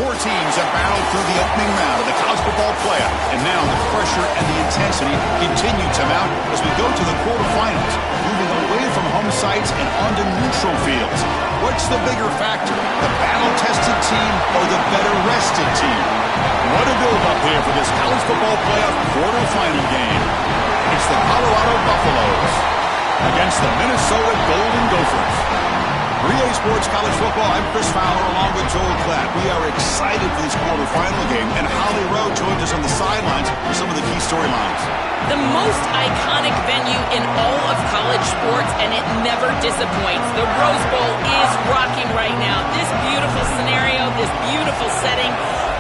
Four teams have battled through the opening round of the college football playoff, and now the pressure and the intensity continue to mount as we go to the quarterfinals, moving away from home sites and onto neutral fields. What's the bigger factor, the battle-tested team or the better-rested team? What a build-up here for this college football playoff quarterfinal game. It's the Colorado Buffaloes against the Minnesota Golden Gophers. 3A Sports College Football, I'm Chris Fowler along with Joel Klatt. We are excited for this quarterfinal game, and Holly Rowe joins us on the sidelines for some of the key storylines. The most iconic venue in all of college sports, and it never disappoints. The Rose Bowl is rocking right now. This beautiful scenario, this beautiful setting.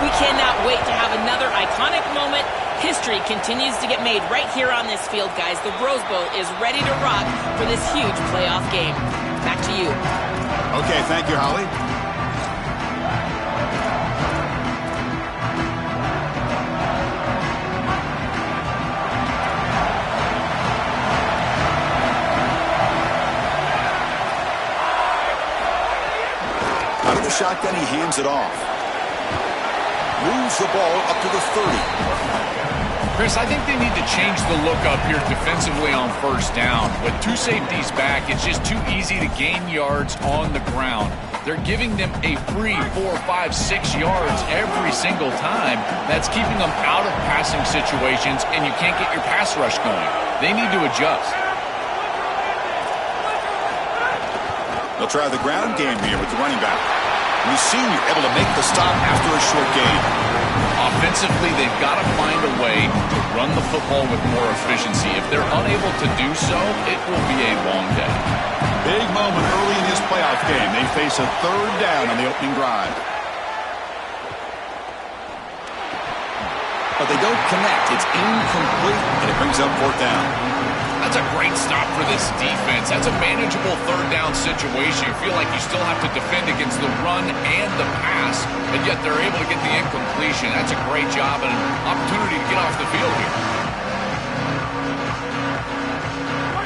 We cannot wait to have another iconic moment. History continues to get made right here on this field, guys. The Rose Bowl is ready to rock for this huge playoff game. Back to you. Okay, thank you, Holly. Out of the shotgun, he hands it off. Moves the ball up to the 30. Chris, I think they need to change the look up here defensively on first down. With two safeties back, it's just too easy to gain yards on the ground. They're giving them a free 4, 5, 6 yards every single time. That's keeping them out of passing situations, and you can't get your pass rush going. They need to adjust. They'll try the ground game here with the running back. The senior able to make the stop after a short gain. Offensively, they've got to find a way to run the football with more efficiency. If they're unable to do so, it will be a long day. Big moment early in this playoff game. They face a third down on the opening drive. But they don't connect. It's incomplete, and it brings up fourth down. That's a great stop for this defense. That's a manageable third down situation. You feel like you still have to defend against the run and the pass, and yet they're able to get the incompletion. That's a great job and an opportunity to get off the field here.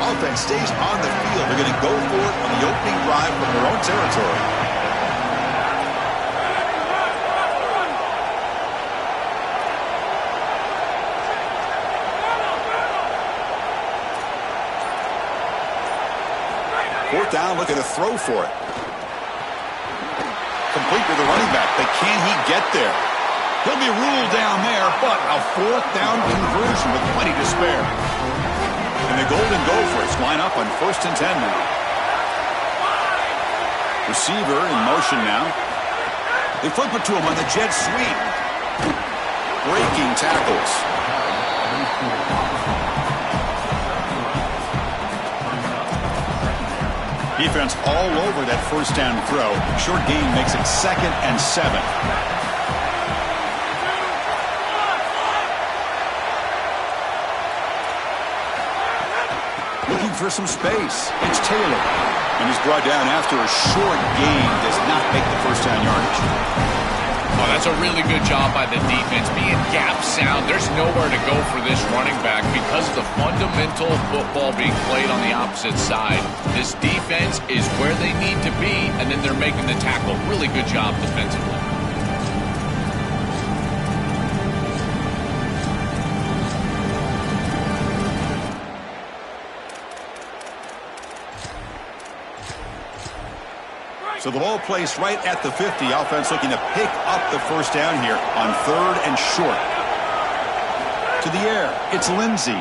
Offense stays on the field. They're going to go for it on the opening drive from their own territory. Fourth down, looking to throw for it. Complete with the running back, but can he get there? He'll be ruled down there, but a fourth down conversion with plenty to spare. And the Golden Gophers line up on 1st and 10 now. Receiver in motion now. They flip it to him on the jet sweep. Breaking tackles. Defense all over that first down throw. Short gain makes it 2nd and 7. Looking for some space. It's Taylor. And he's brought down after a short gain. Does not make the first down yardage. Oh, that's a really good job by the defense. Being gap sound, there's nowhere to go for this running back because of the fundamental football being played on the opposite side. This defense is where they need to be, and then they're making the tackle. Really good job defensively. So the ball placed right at the 50. Offense looking to pick up the first down here on 3rd and short. To the air, it's Lindsey.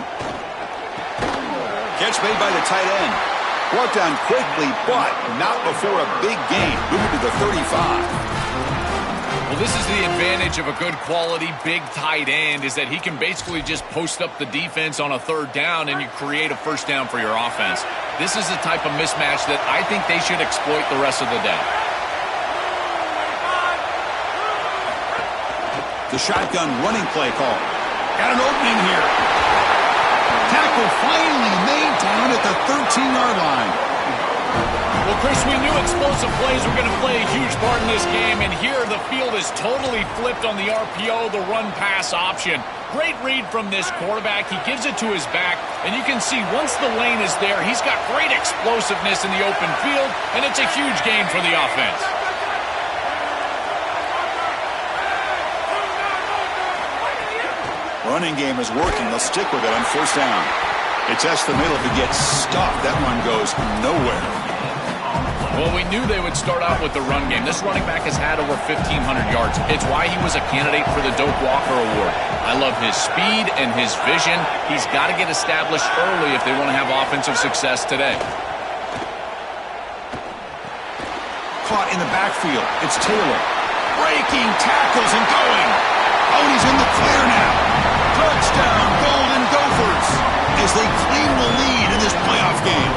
Catch made by the tight end. Brought down quickly, but not before a big gain. Moving to the 35. Well, this is the advantage of a good quality big tight end, is that he can basically just post up the defense on a 3rd down and you create a first down for your offense. This is the type of mismatch that I think they should exploit the rest of the day. The shotgun running play call. Got an opening here. Tackle finally made down at the 13-yard line. Well, Chris, we knew explosive plays were going to play a huge part in this game, and here the field is totally flipped on the RPO, the run-pass option. Great read from this quarterback. He gives it to his back, and you can see once the lane is there, he's got great explosiveness in the open field, and it's a huge gain for the offense. Running game is working. They'll stick with it on first down. It's test the middle. If it gets stuffed, that run goes nowhere. Well, we knew they would start out with the run game. This running back has had over 1,500 yards. It's why he was a candidate for the Doak Walker Award. I love his speed and his vision. He's got to get established early if they want to have offensive success today. Caught in the backfield. It's Taylor. Breaking tackles and going. Oh, he's in the clear now. Touchdown, Golden Gophers, as they claim the lead in this playoff game.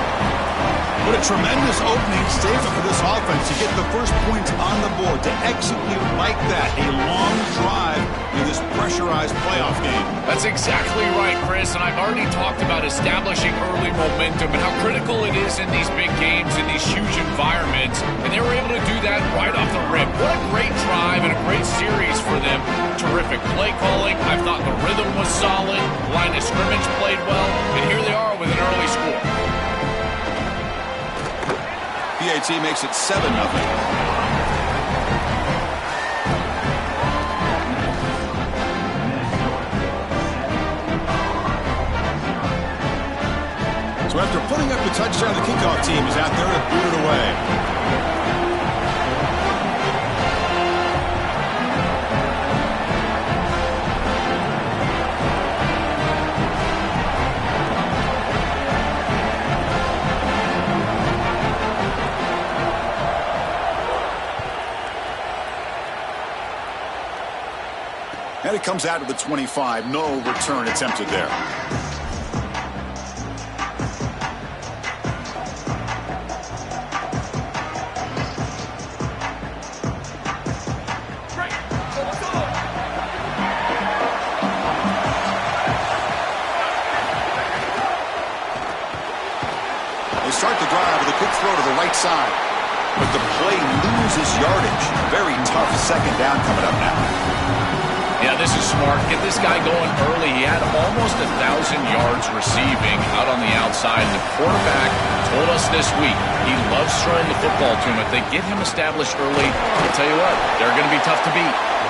What a tremendous opening statement for this offense to get the first points on the board, to execute like that, a long drive in this pressurized playoff game. That's exactly right, Chris, and I've already talked about establishing early momentum and how critical it is in these big games, in these huge environments, and they were able to do that right off the rip. What a great drive and a great series for them. Terrific play calling. I thought the rhythm was solid, line of scrimmage played well, and here they are with an early score. PAT makes it 7-0. So after putting up the touchdown, the kickoff team is out there to boot it away. And it comes out to the 25. No return attempted there. They start the drive with a quick throw to the right side. But the play loses yardage. Very tough second down coming up now. Yeah, this is smart. Get this guy going early. He had almost 1,000 yards receiving out on the outside. The quarterback told us this week he loves throwing the football to him. If they get him established early, I'll tell you what, they're going to be tough to beat.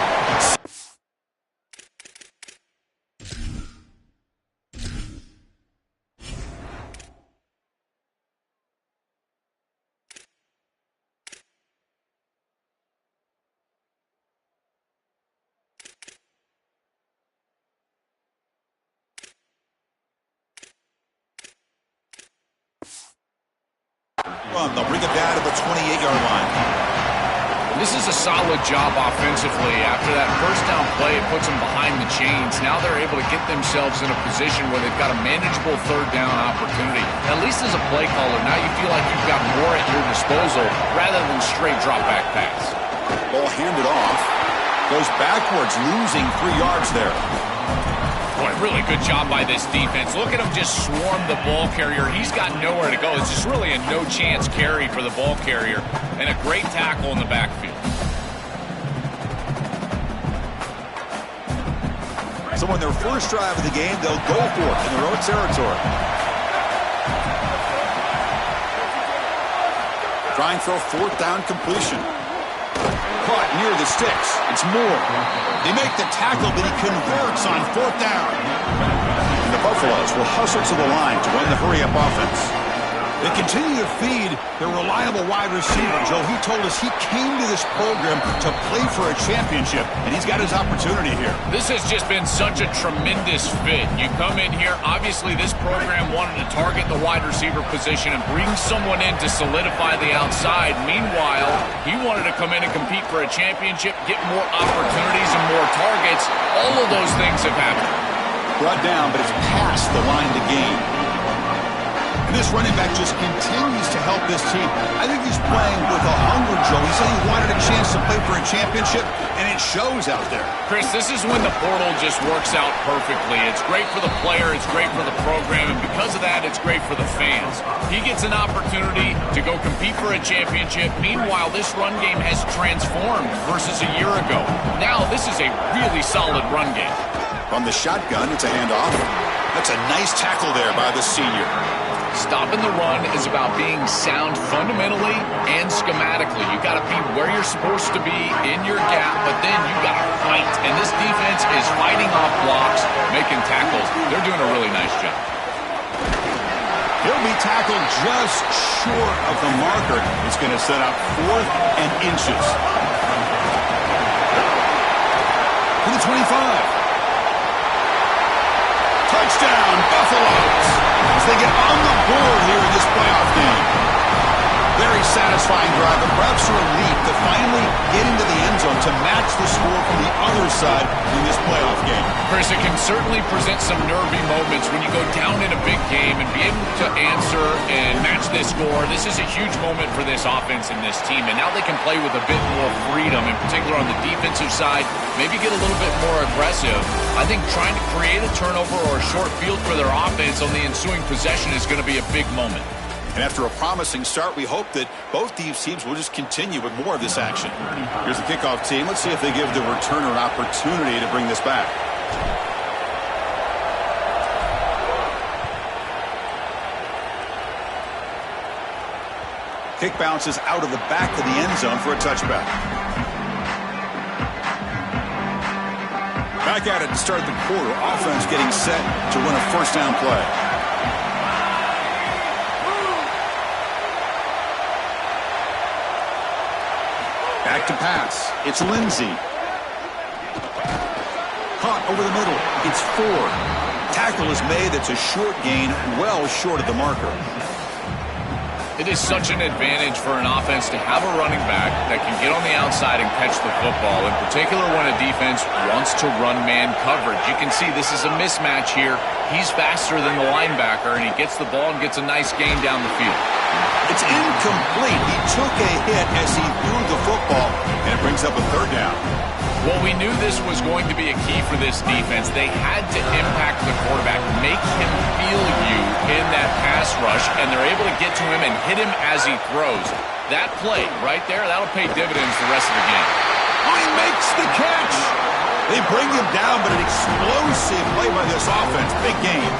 They'll bring it down to the 28-yard line. This is a solid job offensively. After that first down play, it puts them behind the chains. Now they're able to get themselves in a position where they've got a manageable third down opportunity. At least as a play caller, now you feel like you've got more at your disposal rather than straight drop-back pass. Ball handed off. Goes backwards, losing 3 yards there. Boy, really good job by this defense. Look at him just swarm the ball carrier. He's got nowhere to go. It's just really a no-chance carry for the ball carrier, and a great tackle in the backfield. So on their first drive of the game, they'll go for it in their own territory. Trying for a fourth down completion. Caught near the sticks. It's Moore. They make the tackle, but he converts on fourth down. And the Buffaloes will hustle to the line to run the hurry-up offense. They continue to feed their reliable wide receiver. Joe, he told us he came to this program to play for a championship, and he's got his opportunity here. This has just been such a tremendous fit. You come in here, obviously this program wanted to target the wide receiver position and bring someone in to solidify the outside. Meanwhile, he wanted to come in and compete for a championship, get more opportunities and more targets. All of those things have happened. Brought down, but it's past the line to gain. And this running back just continues to help this team. I think he's playing with a hunger, Joe. He said he wanted a chance to play for a championship, and it shows out there. Chris, this is when the portal just works out perfectly. It's great for the player, it's great for the program, and because of that, it's great for the fans. He gets an opportunity to go compete for a championship. Meanwhile, this run game has transformed versus a year ago. Now, this is a really solid run game. From the shotgun, it's a handoff. That's a nice tackle there by the senior. Stopping the run is about being sound fundamentally and schematically. You got to be where you're supposed to be in your gap, but then you got to fight. And this defense is fighting off blocks, making tackles. They're doing a really nice job. He'll be tackled just short of the marker. It's going to set up 4th and inches. To the 25. Touchdown, Buffaloes, as they get on the board here in this playoff game. Very satisfying drive, but perhaps a relief to finally get into the end zone to match the score from the other side in this playoff game. Chris, it can certainly present some nervy moments when you go down in a big game and be able to answer and match this score. This is a huge moment for this offense and this team, and now they can play with a bit more freedom, in particular on the defensive side, maybe get a little bit more aggressive. I think trying to create a turnover or a short field for their offense on the ensuing possession is going to be a big moment. And after a promising start, we hope that both these teams will just continue with more of this action. Here's the kickoff team. Let's see if they give the returner an opportunity to bring this back. Kick bounces out of the back of the end zone for a touchback. Back at it to start the quarter. Offense getting set to run a first down play. Back to pass. It's Lindsey. Caught over the middle. It's Ford. Tackle is made. That's a short gain, well short of the marker. It is such an advantage for an offense to have a running back that can get on the outside and catch the football, in particular when a defense wants to run man coverage. You can see this is a mismatch here. He's faster than the linebacker, and he gets the ball and gets a nice gain down the field. It's incomplete. He took a hit as he threw the football, and it brings up a third down. Well, we knew this was going to be a key for this defense. They had to impact the quarterback, make him feel you in that pass rush, and they're able to get to him and hit him as he throws. That play right there, that'll pay dividends the rest of the game. Oh, he makes the catch. They bring him down, but an explosive play by this offense. Big game.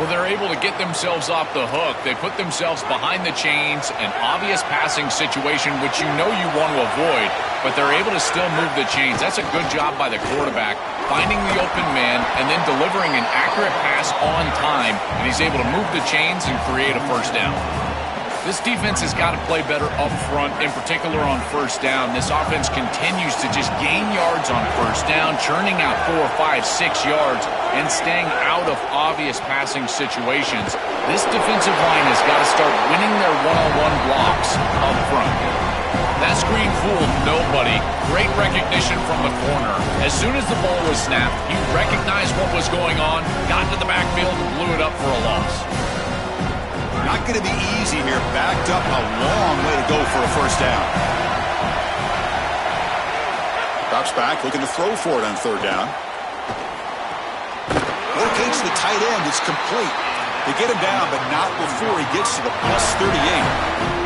Well, they're able to get themselves off the hook. They put themselves behind the chains, an obvious passing situation, which you know you want to avoid, but they're able to still move the chains. That's a good job by the quarterback, finding the open man and then delivering an accurate pass on time, and he's able to move the chains and create a first down. This defense has got to play better up front, in particular on first down. This offense continues to just gain yards on first down, churning out 4, 5, 6 yards, and staying out of obvious passing situations. This defensive line has got to start winning their one-on-one blocks up front. That screen fooled nobody. Great recognition from the corner. As soon as the ball was snapped, he recognized what was going on, got to the backfield, and blew it up for a loss. Not going to be easy here. Backed up a long way to go for a first down. Drops back, looking to throw for it on third down. Locates the tight end. It's complete. They get him down, but not before he gets to the plus 38.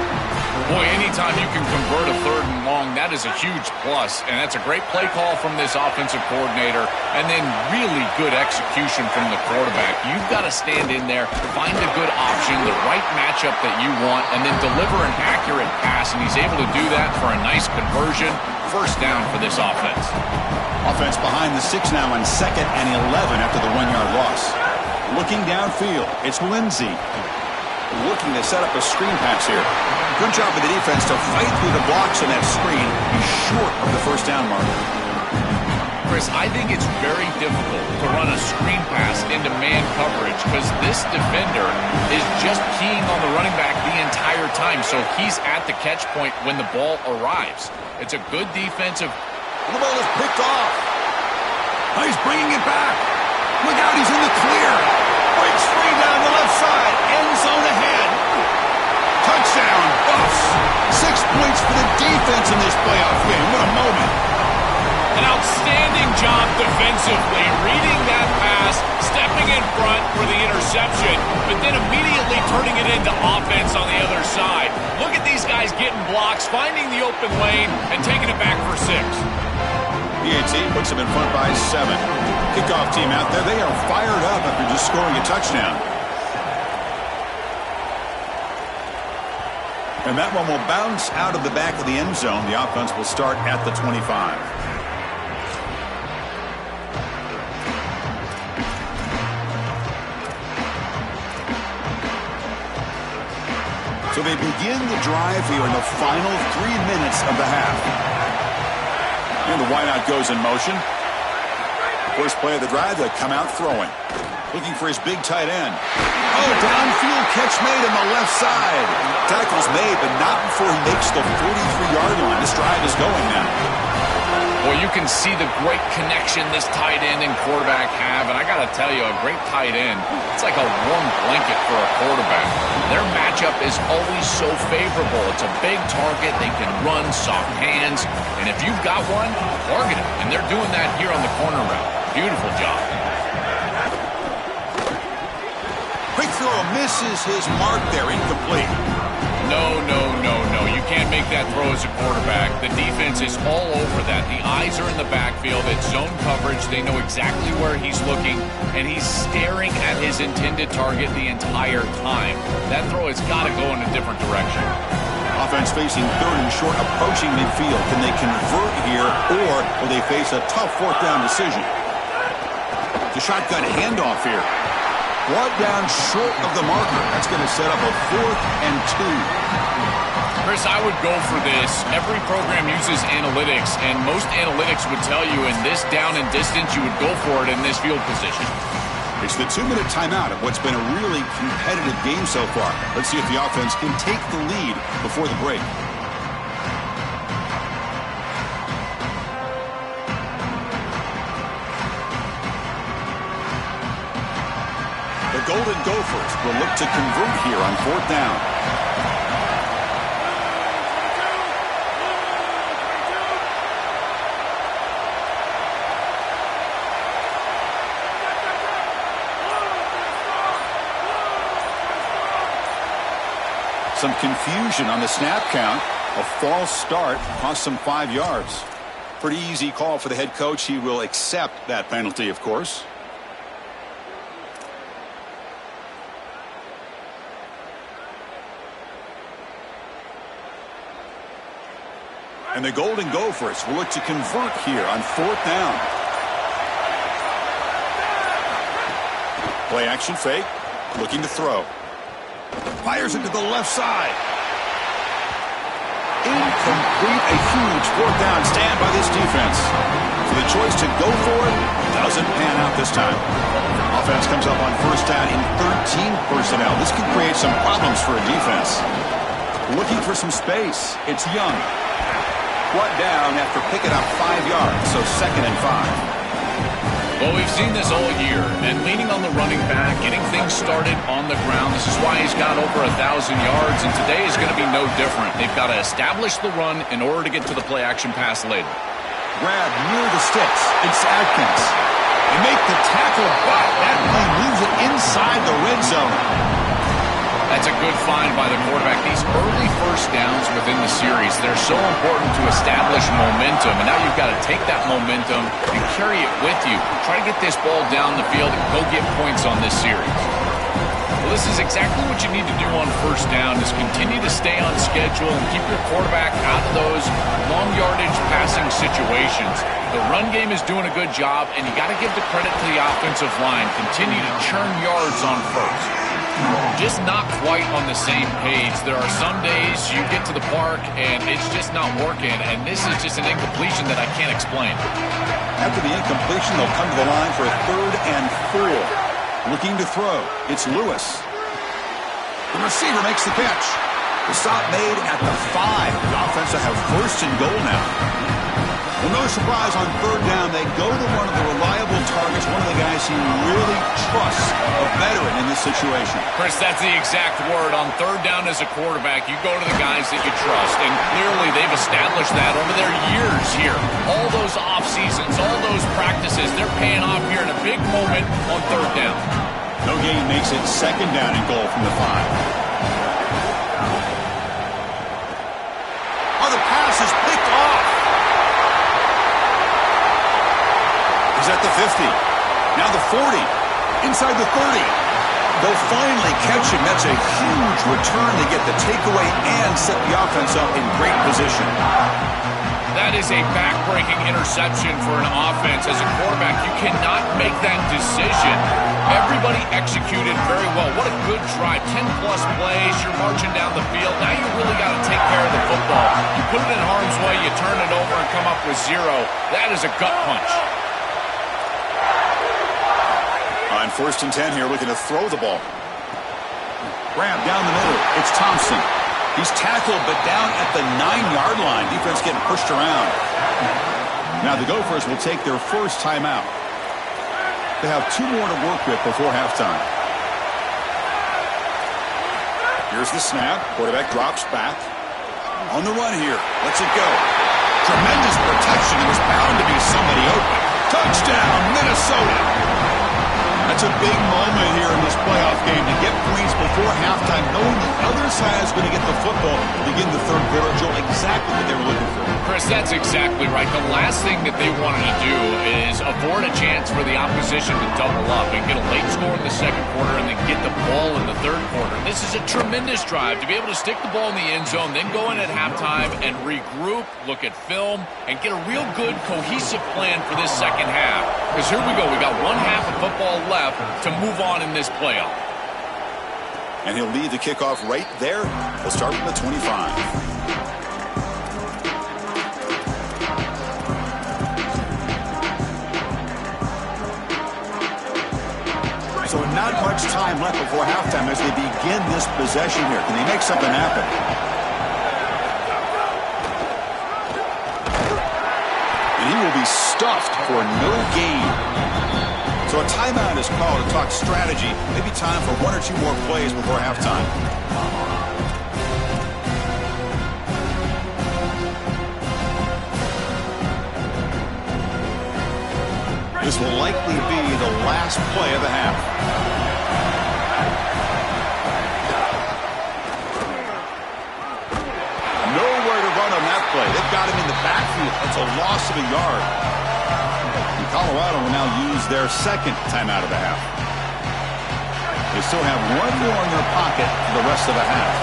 Boy, anytime you can convert a third and long, that is a huge plus. And that's a great play call from this offensive coordinator. And then really good execution from the quarterback. You've got to stand in there, find a good option, the right matchup that you want, and then deliver an accurate pass. And he's able to do that for a nice conversion. First down for this offense. Offense behind the 6 now on 2nd and 11 after the 1-yard loss. Looking downfield, it's Lindsey. Looking to set up a screen pass here. Good job of the defense to fight through the blocks on that screen. He's short of the first down mark. Chris, I think it's very difficult to run a screen pass into man coverage because this defender is just keying on the running back the entire time. So he's at the catch point when the ball arrives. It's a good defensive. The ball is picked off. Oh, he's bringing it back. Look out, he's in the clear. Breaks free down the left side. End zone ahead. Touchdown, Buffs. 6 points for the defense in this playoff game. What a moment. An outstanding job defensively, reading that pass, stepping in front for the interception, but then immediately turning it into offense on the other side. Look at these guys getting blocks, finding the open lane, and taking it back for 6. PAT puts them in front by 7. Kickoff team out there. They are fired up after just scoring a touchdown. And that one will bounce out of the back of the end zone. The offense will start at the 25. So they begin the drive here in the final 3 minutes of the half. And the wideout goes in motion. First play of the drive, they come out throwing. Looking for his big tight end. Oh, downfield catch made on the left side. Tackle's made, but not before he makes the 43-yard line. This drive is going now. Well, you can see the great connection this tight end and quarterback have, and I got to tell you, a great tight end, it's like a warm blanket for a quarterback. Their matchup is always so favorable. It's a big target. They can run, soft hands, and if you've got one, target him, and they're doing that here on the corner route. Beautiful job. Quick throw misses his mark there, incomplete. No. You can't make that throw as a quarterback. The defense is all over that. The eyes are in the backfield. It's zone coverage. They know exactly where he's looking, and he's staring at his intended target the entire time. That throw has got to go in a different direction. Offense facing third and short, approaching midfield. Can they convert here, or will they face a tough fourth down decision? The shotgun handoff here. Brought down short of the marker. That's going to set up a 4th and 2. Chris, I would go for this. Every program uses analytics, and most analytics would tell you in this down and distance, you would go for it in this field position. It's the 2-minute timeout of what's been a really competitive game so far. Let's see if the offense can take the lead before the break. The Golden Gophers will look to convert here on 4th down. Some confusion on the snap count. A false start cost some 5 yards. Pretty easy call for the head coach. He will accept that penalty, of course. And the Golden Gophers will look to convert here on 4th down. Play action fake. Looking to throw. Fires it to the left side. Incomplete. A huge 4th down stand by this defense. So the choice to go for it doesn't pan out this time. Offense comes up on 1st down in 13 personnel. This can create some problems for a defense. Looking for some space. It's Young. Brought down after picking up 5 yards, so 2nd and 5. Well, we've seen this all year, and leaning on the running back, getting things started on the ground. This is why he's got over 1,000 yards, and today is going to be no different. They've got to establish the run in order to get to the play-action pass later. Grab near the sticks. It's Atkins. They make the tackle, but that play moves it inside the red zone. That's a good find by the quarterback. These early 1st downs within the series, they're so important to establish momentum. And now you've got to take that momentum and carry it with you. Try to get this ball down the field and go get points on this series. Well, this is exactly what you need to do on 1st down, is continue to stay on schedule and keep your quarterback out of those long yardage passing situations. The run game is doing a good job, and you got to give the credit to the offensive line. Continue to churn yards on 1st. Just not quite on the same page. There are some days you get to the park and it's just not working, and this is just an incompletion that I can't explain. After the incompletion, they'll come to the line for a 3rd and 4. Looking to throw. It's Lewis. The receiver makes the catch. The stop made at the 5. The offense will have 1st and goal now. Well, no surprise on 3rd down. They go to one of the reliable targets, one of the guys he really trusts, a veteran in this situation. Chris, that's the exact word. On 3rd down as a quarterback, you go to the guys that you trust, and clearly they've established that over their years here. All those off seasons, all those practices, they're paying off here in a big moment on 3rd down. No gain makes it 2nd down and goal from the 5. Oh, the pass is picked off. At the 50, now the 40, inside the 30. They'll finally catch him. That's a huge return to get the takeaway and set the offense up in great position. That is a back-breaking interception for an offense. As a quarterback, you cannot make that decision. Everybody executed very well. What a good drive. 10-plus plays. You're marching down the field. Now you really got to take care of the football. You put it in harm's way, you turn it over and come up with 0. That is a gut punch. On 1st and 10 here, looking to throw the ball. Grab down the middle. It's Thompson. He's tackled, but down at the 9-yard line. Defense getting pushed around. Now the Gophers will take their first timeout. They have 2 more to work with before halftime. Here's the snap. Quarterback drops back. On the run here. Lets it go. Tremendous protection. There was bound to be somebody open. Touchdown, Minnesota. That's a big moment here in this playoff game to get points before halftime, knowing the other side is going to get the football to begin the third quarter. Joe, exactly what they were looking for. Chris, that's exactly right. The last thing that they wanted to do is afford a chance for the opposition to double up and get a late score in the second quarter and then get the ball in the third quarter. This is a tremendous drive to be able to stick the ball in the end zone, then go in at halftime and regroup, look at film, and get a real good cohesive plan for this second half. Because here we go. We got 1 half of football left to move on in this playoff. And he'll lead the kickoff right there. We'll start from the 25. So not much time left before halftime as they begin this possession here. Can they make something happen? And he will be stuffed for no gain. So a timeout is called to talk strategy. Maybe time for 1 or 2 more plays before halftime. This will likely be the last play of the half. Nowhere to run on that play. They've got him in the backfield. That's a loss of a yard. And Colorado will now use their second timeout of the half. They still have 1 more in their pocket for the rest of the half.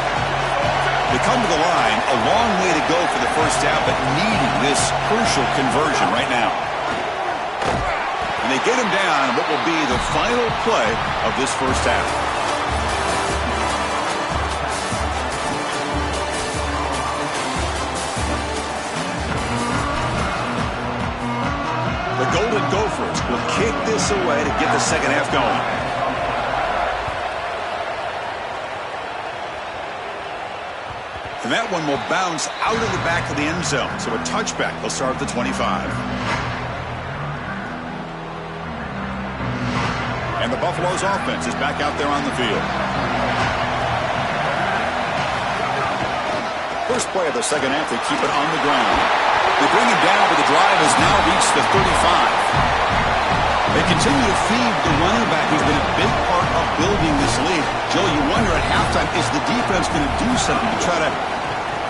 They come to the line, a long way to go for the first down, but needing this crucial conversion right now. And they get him down what will be the final play of this first half. The Golden Gophers will kick this away to get the second half going. And that one will bounce out of the back of the end zone. So a touchback. They'll start at the 25. And the Buffalo's offense is back out there on the field. First play of the second half, they keep it on the ground. They bring him down, but the drive has now reached the 35. They continue to feed the running back, who's been a big part of building this lead. Joe, you wonder at halftime, is the defense going to do something to try to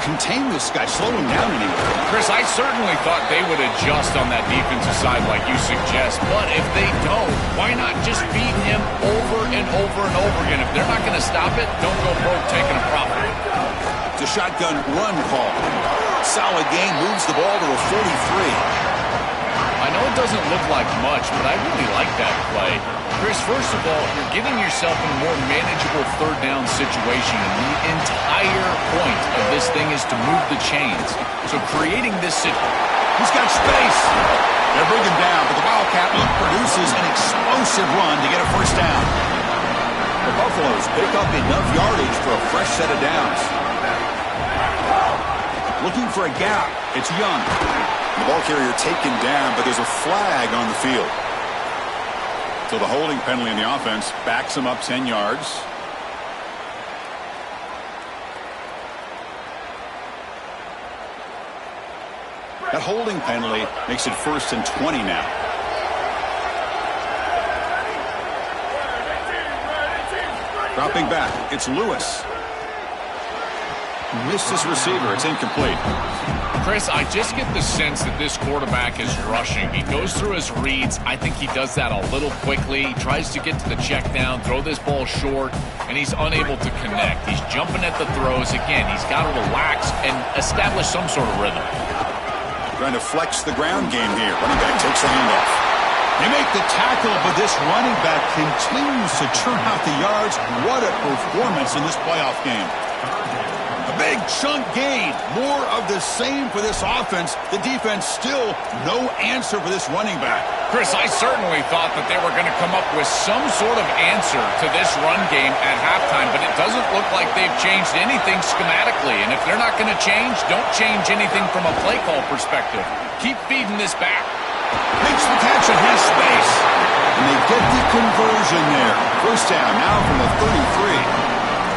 contain this guy, slow him down anyway? Chris, I certainly thought they would adjust on that defensive side like you suggest, but if they don't, why not just feed him over and over and over again? If they're not going to stop it, don't go broke taking a profit. It's a shotgun run call. Solid gain, moves the ball to a 43. I know it doesn't look like much, but I really like that play. Chris, first of all, you're getting yourself in a more manageable third down situation, and the entire point of this thing is to move the chains. So creating this situation. He's got space. They'll bring him down, but the Wildcat look produces an explosive run to get a first down. The Buffaloes pick up enough yardage for a fresh set of downs. Looking for a gap. It's Young. The ball carrier taken down, but there's a flag on the field. So the holding penalty in the offense backs him up 10 yards. That holding penalty makes it 1st and 20 now. Dropping back, it's Lewis. Missed his receiver. It's incomplete. Chris, I just get the sense that this quarterback is rushing. He goes through his reads. I think he does that a little quickly. He tries to get to the check down, throw this ball short, and he's unable to connect. He's jumping at the throws. Again, he's got to relax and establish some sort of rhythm. Trying to flex the ground game here. Running back takes the handoff. They make the tackle, but this running back continues to churn out the yards. What a performance in this playoff game. A big chunk gain. More of the same for this offense. The defense still no answer for this running back. Chris, I certainly thought that they were going to come up with some sort of answer to this run game at halftime, but it doesn't look like they've changed anything schematically. And if they're not going to change, don't change anything from a play call perspective. Keep feeding this back. Makes the catch and has space. And they get the conversion there. First down now from the 33.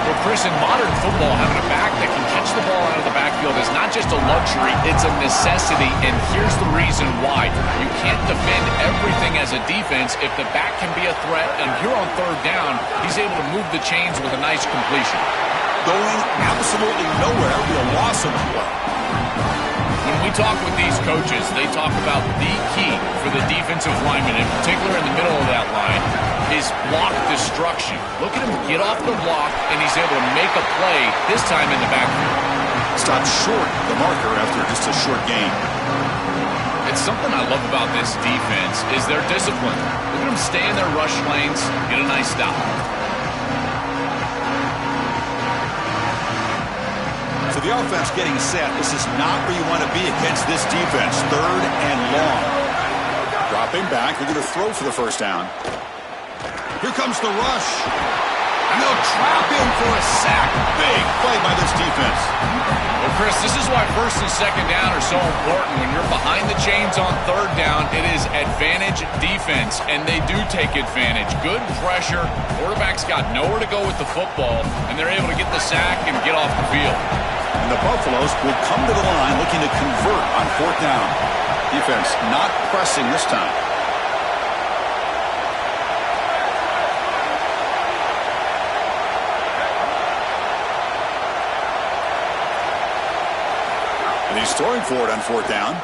Well, Chris, in modern football, having a back that can catch the ball out of the backfield is not just a luxury, it's a necessity, and here's the reason why. You can't defend everything as a defense if the back can be a threat, and here on third down, he's able to move the chains with a nice completion. Going absolutely nowhere, be a loss of the play. When we talk with these coaches, they talk about the key for the defensive lineman, in particular in the middle of that line, is block destruction. Look at him get off the block, and he's able to make a play, this time in the backfield. Stopped short the marker after just a short gain. It's something I love about this defense is their discipline. Look at them stay in their rush lanes, get a nice stop. So the offense getting set. This is not where you want to be against this defense. Third and long. Dropping back. They're going to throw for the first down. Here comes the rush. And they'll trap him for a sack. Big play by this defense. Well, Chris, this is why first and second down are so important. When you're behind the chains on third down, it is advantage defense, and they do take advantage. Good pressure. Quarterback's got nowhere to go with the football, and they're able to get the sack and get off the field. And the Buffaloes will come to the line looking to convert on fourth down. Defense not pressing this time. And he's throwing for it on fourth down.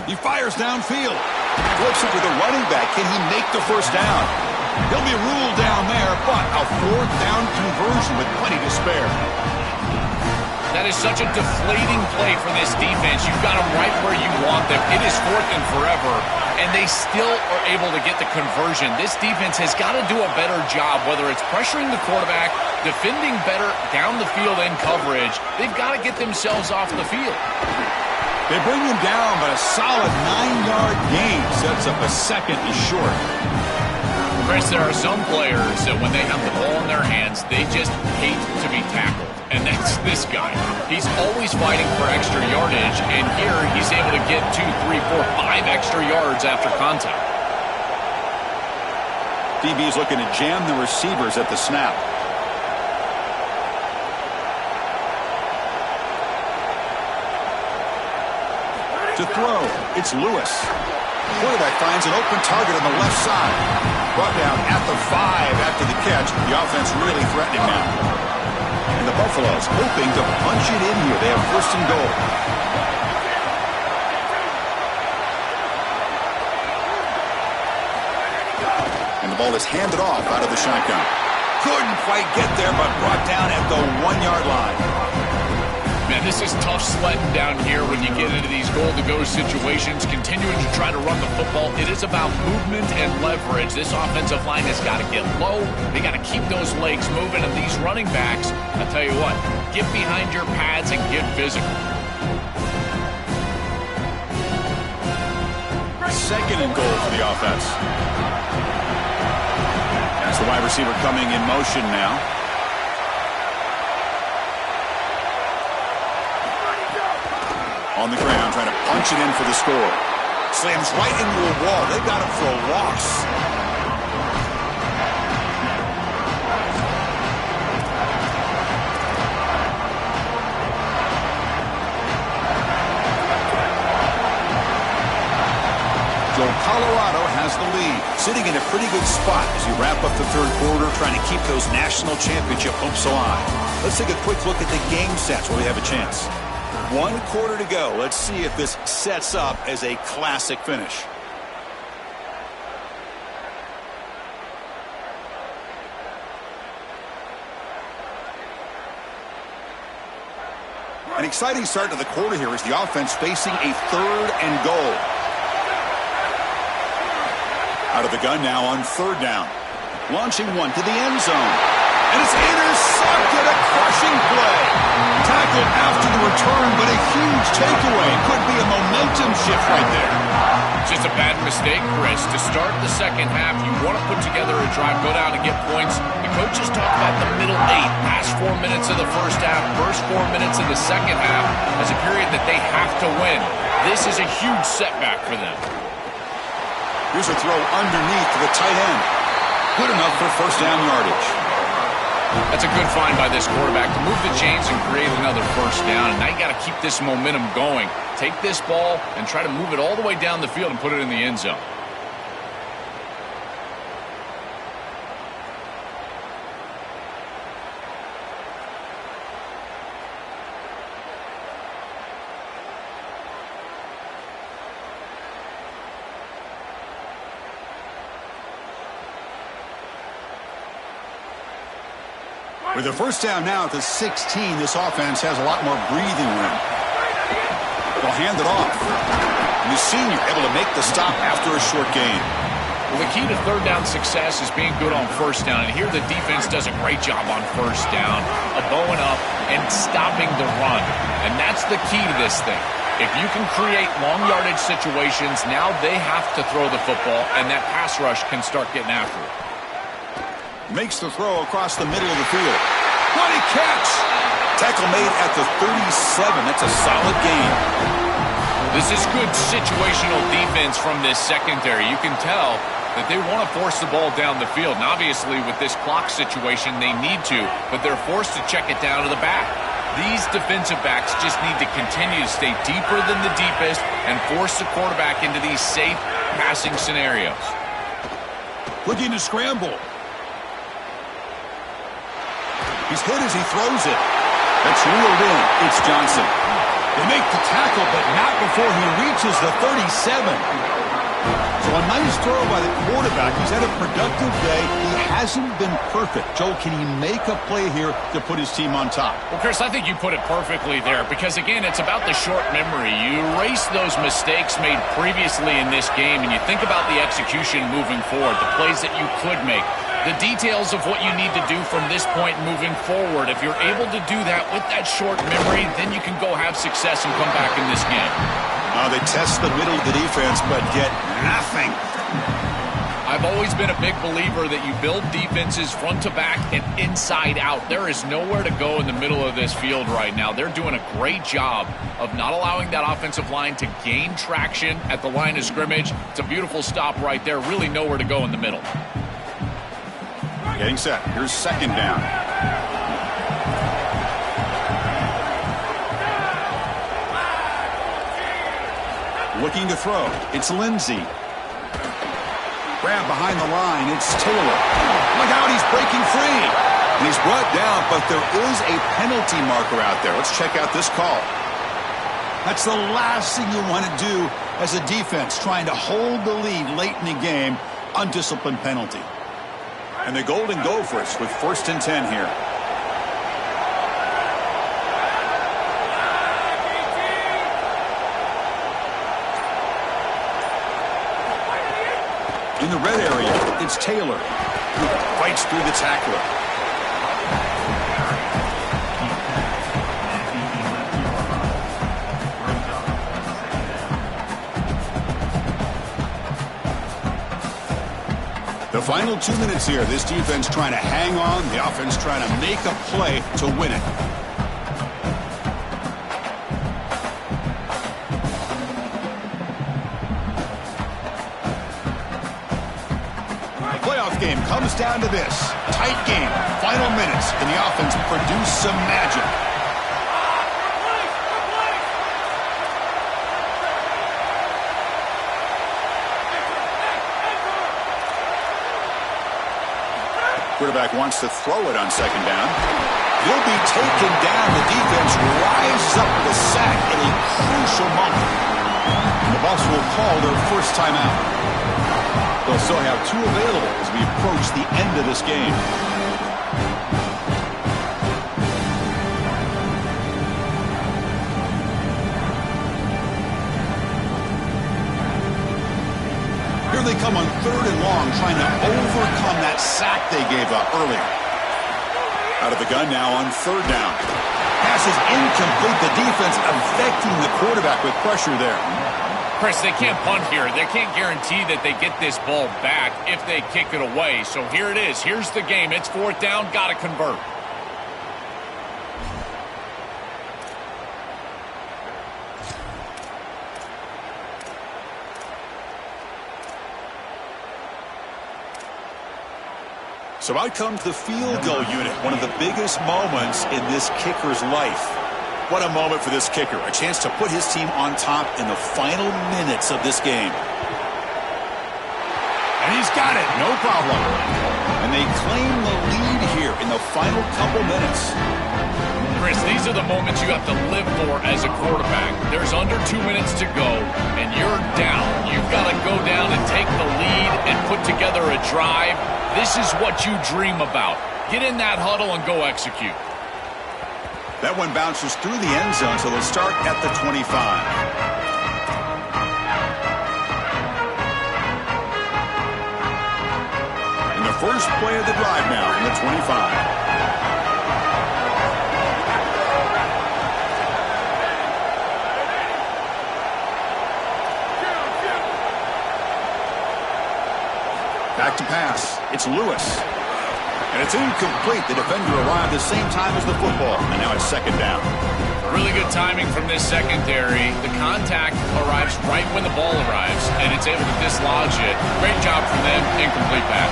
He fires downfield. Flips it to the running back. Can he make the first down? He'll be ruled down there, but a fourth down conversion with plenty to spare. That is such a deflating play for this defense. You've got them right where you want them. It is fourth and forever, and they still are able to get the conversion. This defense has got to do a better job, whether it's pressuring the quarterback, defending better down the field in coverage. They've got to get themselves off the field. They bring him down, but a solid 9-yard gain sets up a second and short. Chris, there are some players that when they have the ball in their hands, they just hate to be tackled. And that's this guy. He's always fighting for extra yardage, and here he's able to get 2, 3, 4, 5 extra yards after contact. DB's looking to jam the receivers at the snap. To throw, it's Lewis. Quarterback finds an open target on the left side. Brought down at the 5 after the catch. The offense really threatening now. And the Buffaloes hoping to punch it in here. They have first and goal. And the ball is handed off out of the shotgun. Couldn't quite get there, but brought down at the 1-yard line. Man, this is tough sledding down here when you get into these goal-to-go situations, continuing to try to run the football. It is about movement and leverage. This offensive line has got to get low. They got to keep those legs moving, and these running backs, I'll tell you what, get behind your pads and get physical. Second and goal for the offense. That's the wide receiver coming in motion now. On the ground, trying to punch it in for the score. Slams right into a wall. They got him for a loss. Joel Colorado has the lead, sitting in a pretty good spot as you wrap up the third quarter, trying to keep those national championship hopes alive. Let's take a quick look at the game stats while we have a chance. 1 quarter to go. Let's see if this sets up as a classic finish. An exciting start to the quarter here as the offense facing a 3rd and goal. Out of the gun now on 3rd down. Launching one to the end zone. And it's intercepted, a crushing play. Tackled after the return, but a huge takeaway. Could be a momentum shift right there. Just a bad mistake, Chris. To start the second half, you want to put together a drive, go down and get points. The coaches talk about the middle 8, last 4 minutes of the first half, first 4 minutes of the second half as a period that they have to win. This is a huge setback for them. Here's a throw underneath to the tight end. Good enough for first down yardage. That's a good find by this quarterback to move the chains and create another first down. And now you got to keep this momentum going. Take this ball and try to move it all the way down the field and put it in the end zone. With a first down now at the 16, this offense has a lot more breathing room. They'll hand it off. And the senior able to make the stop after a short gain. Well, the key to third down success is being good on first down. And here the defense does a great job on first down of bowing up and stopping the run. And that's the key to this thing. If you can create long yardage situations, now they have to throw the football, and that pass rush can start getting after it. Makes the throw across the middle of the field. What a catch! Tackle made at the 37. That's a solid gain. This is good situational defense from this secondary. You can tell that they want to force the ball down the field. And obviously, with this clock situation, they need to, but they're forced to check it down to the back. These defensive backs just need to continue to stay deeper than the deepest and force the quarterback into these safe passing scenarios. Looking to scramble. He's hit as he throws it. That's reeled in. It's Johnson. They make the tackle, but not before he reaches the 37. So a nice throw by the quarterback. He's had a productive day. He hasn't been perfect. Joel, can he make a play here to put his team on top? Well, Chris, I think you put it perfectly there because, again, it's about the short memory. You erase those mistakes made previously in this game, and you think about the execution moving forward, the plays that you could make, the details of what you need to do from this point moving forward. If you're able to do that with that short memory, then you can go have success and come back in this game. They test the middle of the defense, but get nothing. I've always been a big believer that you build defenses front to back and inside out. There is nowhere to go in the middle of this field right now. They're doing a great job of not allowing that offensive line to gain traction at the line of scrimmage. It's a beautiful stop right there. Really nowhere to go in the middle. Getting set. Here's second down. Looking to throw. It's Lindsey. Grab behind the line. It's Taylor. Look out, he's breaking free. And he's brought down, but there is a penalty marker out there. Let's check out this call. That's the last thing you want to do as a defense, trying to hold the lead late in the game. Undisciplined penalty. And the Golden Gophers with 1st and 10 here. In the red area, it's Taylor, who fights through the tackler. The final 2 minutes here. This defense trying to hang on. The offense trying to make a play to win it. The playoff game comes down to this. Tight game. Final minutes. Can the offense produce some magic? quarterback wants to throw it on second down. He'll be taken down. The defense rises up with a sack in a crucial moment. The Bucs will call their first timeout. They'll still have 2 available as we approach the end of this game. Here they come on 3rd and long, trying to overcome that sack they gave up earlier. Out of the gun now on 3rd down. Pass is incomplete. The defense affecting the quarterback with pressure there. Chris, they can't punt here. They can't guarantee that they get this ball back if they kick it away. So here it is. Here's the game. It's 4th down. Got to convert. So out comes the field goal unit, one of the biggest moments in this kicker's life. What a moment for this kicker, a chance to put his team on top in the final minutes of this game. And he's got it, no problem. And they claim the lead here in the final couple minutes. Chris, these are the moments you have to live for as a quarterback. There's under 2 minutes to go, and you're down. You've got to go down and take the lead and put together a drive. This is what you dream about. Get in that huddle and go execute. That one bounces through the end zone, so they'll start at the 25. And the first play of the drive now from the 25. Back to pass. It's Lewis. And it's incomplete. The defender arrived the same time as the football. And now it's 2nd down. Really good timing from this secondary. The contact arrives right when the ball arrives, and it's able to dislodge it. Great job from them. Incomplete pass.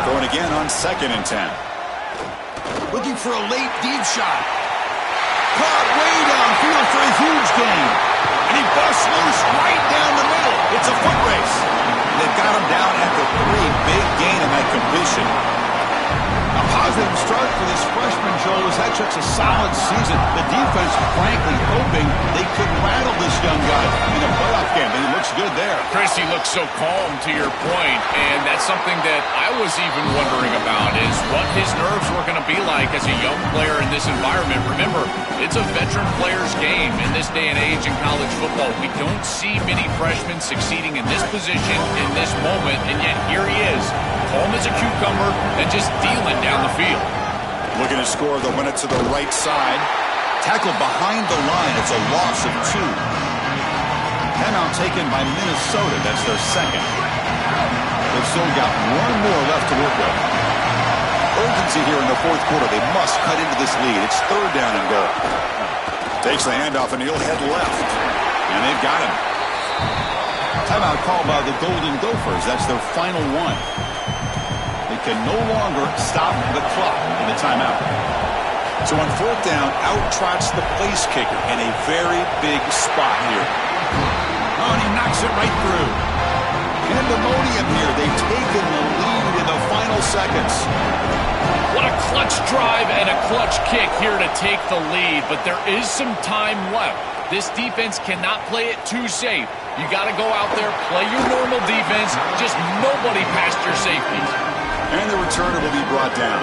Going again on 2nd and 10. Looking for a late deep shot. Caught way downfield for a huge gain. And he busts loose right down the middle. It's a foot race. They've got him down at the 3. Big gain in that completion. A positive start for this freshman, Joel, has had such a solid season. The defense, frankly, hoping they could rattle this young guy in a playoff game. And he looks good there. Chris, he looks so calm, to your point, and that's something that I was even wondering about, is what his nerves were going to be like as a young player in this environment. Remember, it's a veteran player's game in this day and age in college football. We don't see many freshmen succeeding in this position in this moment, and yet here he is, calm as a cucumber and just dealing down the field. Looking to score, they'll run it to the right side. Tackled behind the line. It's a loss of 2. Timeout taken by Minnesota. That's their 2nd. They've still got 1 more left to work with. Urgency here in the 4th quarter. They must cut into this lead. It's 3rd down and goal. Takes the handoff and he'll head left. And they've got him. Timeout called by the Golden Gophers. That's their final one. They can no longer stop the clock in the timeout. So on 4th down, out trots the place kicker in a very big spot here. Oh, and he knocks it right through. Pandemonium here. They've taken the lead in the final seconds. What a clutch drive and a clutch kick here to take the lead, but there is some time left. This defense cannot play it too safe. You got to go out there, play your normal defense, just nobody past your safeties. And the returner will be brought down.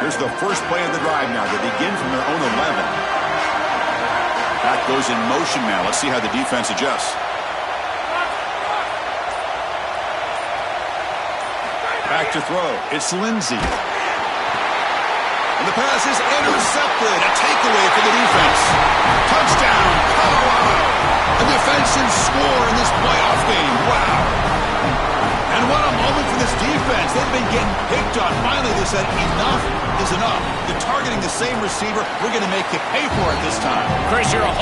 Here's the first play of the drive now. They begin from their own 11. That goes in motion now. Let's see how the defense adjusts. Back to throw. It's Lindsey. And the pass is intercepted. A takeaway for the defense. Touchdown, Colorado. A defensive score in this playoff game. Wow. And what a moment for this defense. They've been getting picked on. Finally, they said enough is enough. They're targeting the same receiver. We're going to make you pay for it this time. Chris, you're 100%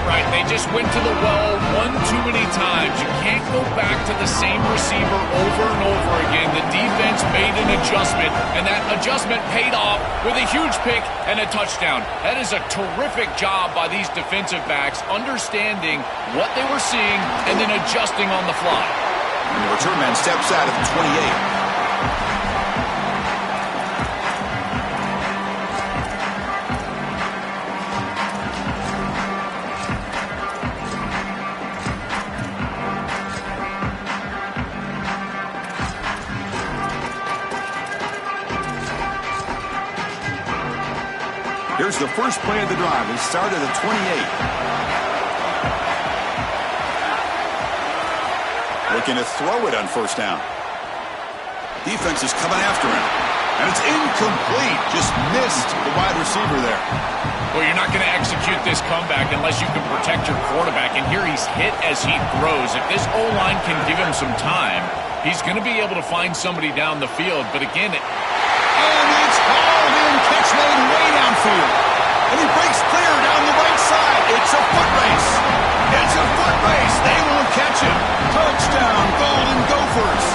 right. They just went to the well one too many times. You can't go back to the same receiver over and over again. The defense made an adjustment. adjustment, and that adjustment paid off with a huge pick and a touchdown. That is a terrific job by these defensive backs, understanding what they were seeing and then adjusting on the fly. And the return man steps out at the 28. Here's the first play of the drive. We start at the 28. Looking to throw it on first down. Defense is coming after him. And it's incomplete. Just missed the wide receiver there. Well, you're not going to execute this comeback unless you can protect your quarterback. And here he's hit as he throws. If this O-line can give him some time, he's going to be able to find somebody down the field. But again, and it's hauled in. Catch made way downfield. And he breaks clear down the right side. It's a foot race. It's a foot race. They won't catch him. Touchdown, Golden Gophers.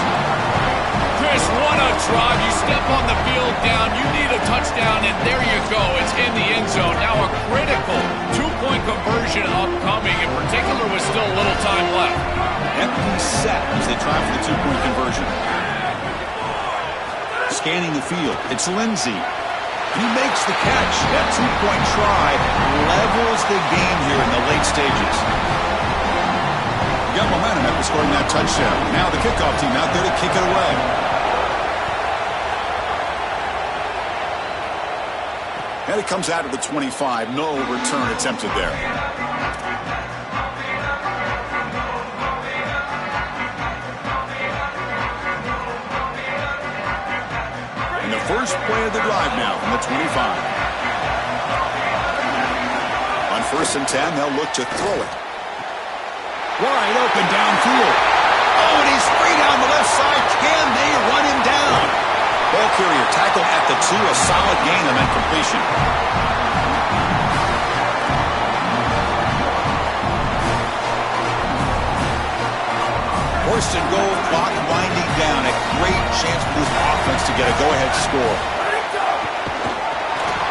Chris, what a drive. You step on the field down. You need a touchdown, and there you go. It's in the end zone. Now a critical two-point conversion upcoming. In particular, with still a little time left. Empty set as they try for the two-point conversion. Scanning the field. It's Lindsey. He makes the catch. That two-point try levels the game here in the late stages. Got momentum after scoring that touchdown. Now the kickoff team out there to kick it away. And it comes out of the 25. No return attempted there. And the first play of the drive now from the 25. On 1st and 10, they'll look to throw it. Wide open downfield. Oh, and he's free down the left side. Can they run him down? Ball carrier tackled at the 2. A solid gain on that completion. First and goal, clock winding down. A great chance for this offense to get a go-ahead score.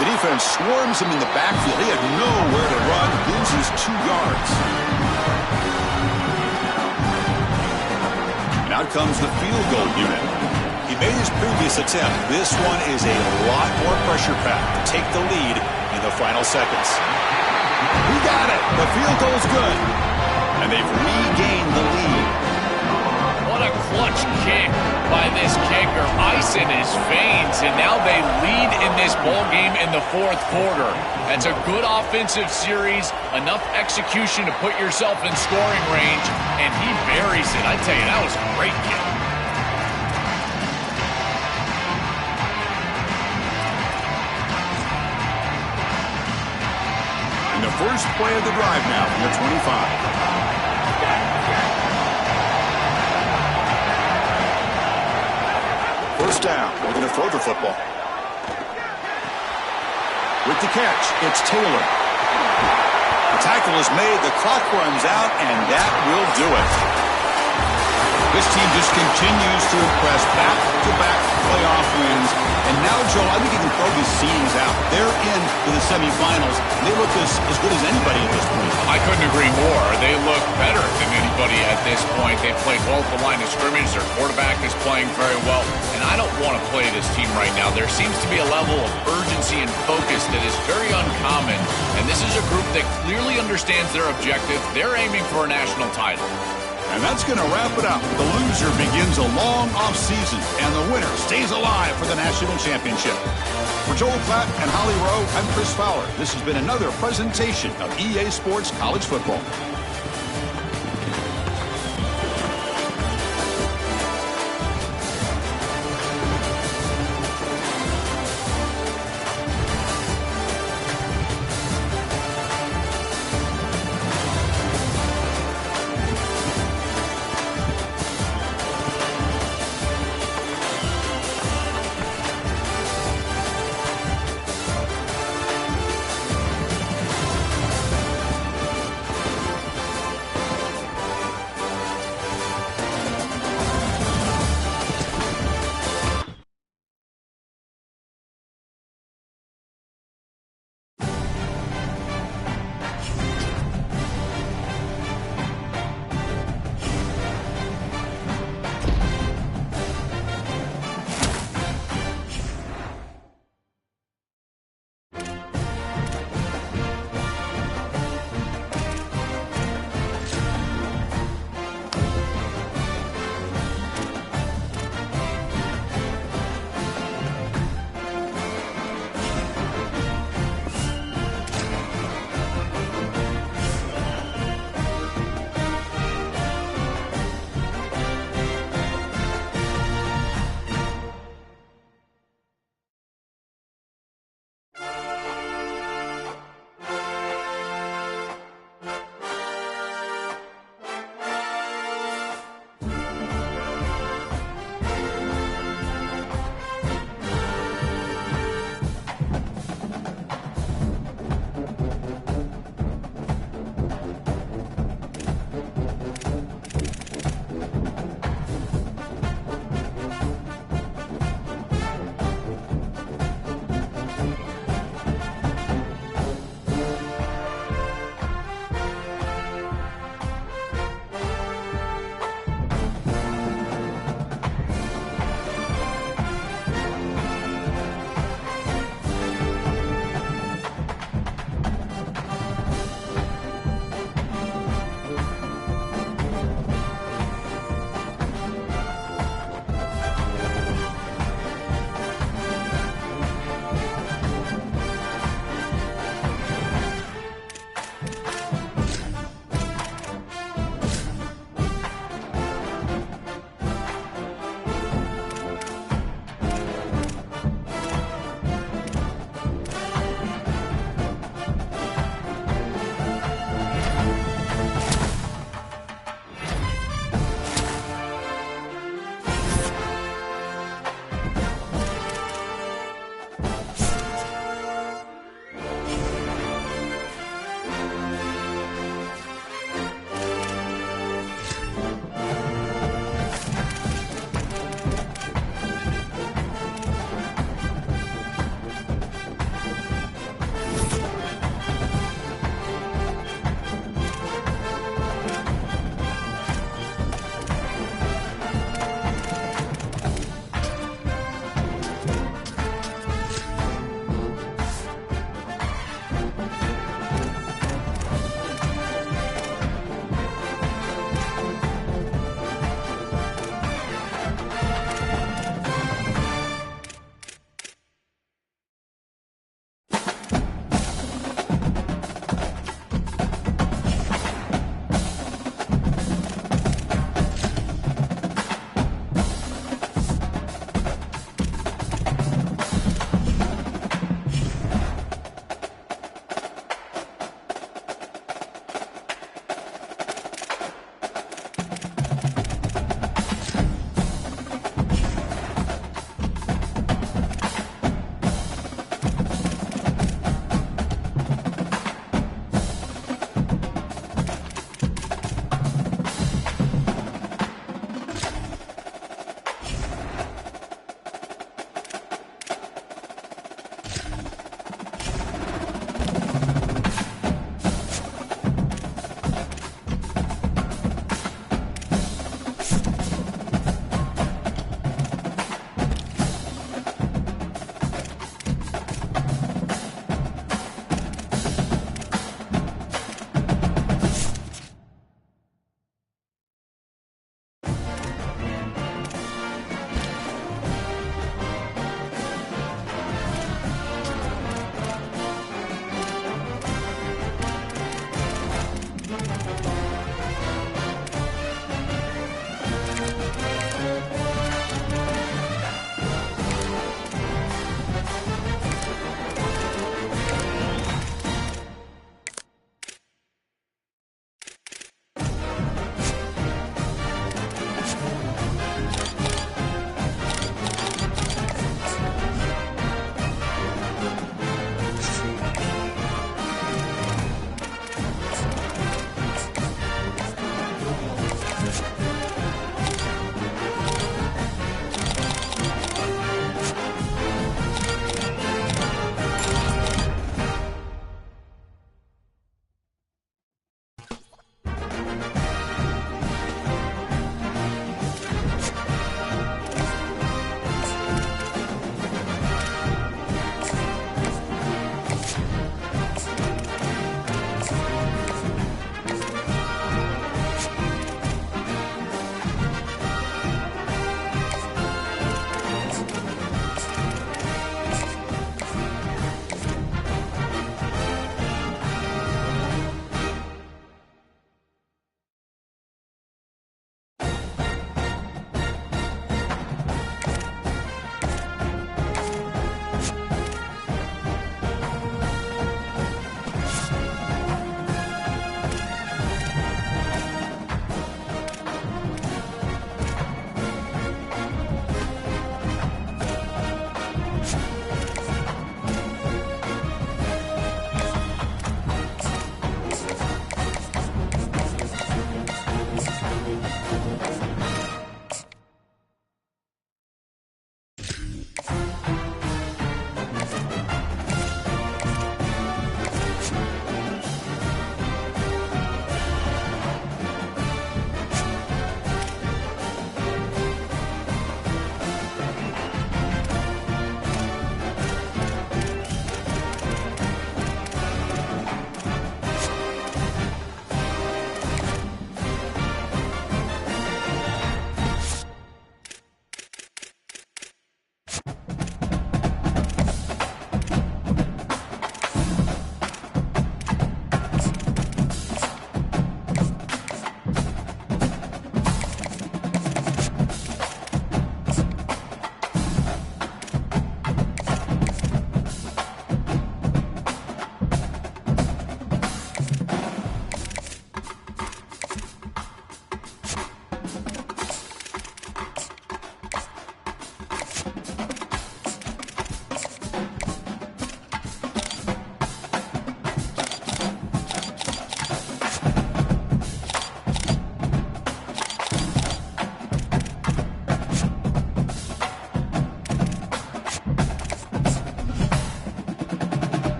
The defense swarms him in the backfield. He had nowhere to run. Loses 2 yards. And out comes the field goal unit. He made his previous attempt. This one is a lot more pressure packed to take the lead in the final seconds. He got it. The field goal's good. And they've regained the lead. What a clutch kick by this kicker. Ice in his veins, and now they lead in this ball game in the 4th quarter. That's a good offensive series, enough execution to put yourself in scoring range, and he buries it. I tell you, that was a great kick. And the first play of the drive now from the 25. First down. We're going to throw the football. With the catch, it's Taylor. The tackle is made. The clock runs out, and that will do it. This team just continues to impress. Back-to-back playoff wins. And now, Joe, I think you can throw these seedings out. They're in to the semifinals. They look as good as anybody at this point. I couldn't agree more. They look better than anybody at this point. They played well at the line of scrimmage. Their quarterback is playing very well. And I don't want to play this team right now. There seems to be a level of urgency and focus that is very uncommon. And this is a group that clearly understands their objective. They're aiming for a national title. And that's going to wrap it up. The loser begins a long offseason, and the winner stays alive for the national championship. For Joel Klatt and Holly Rowe, I'm Chris Fowler. This has been another presentation of EA Sports College Football.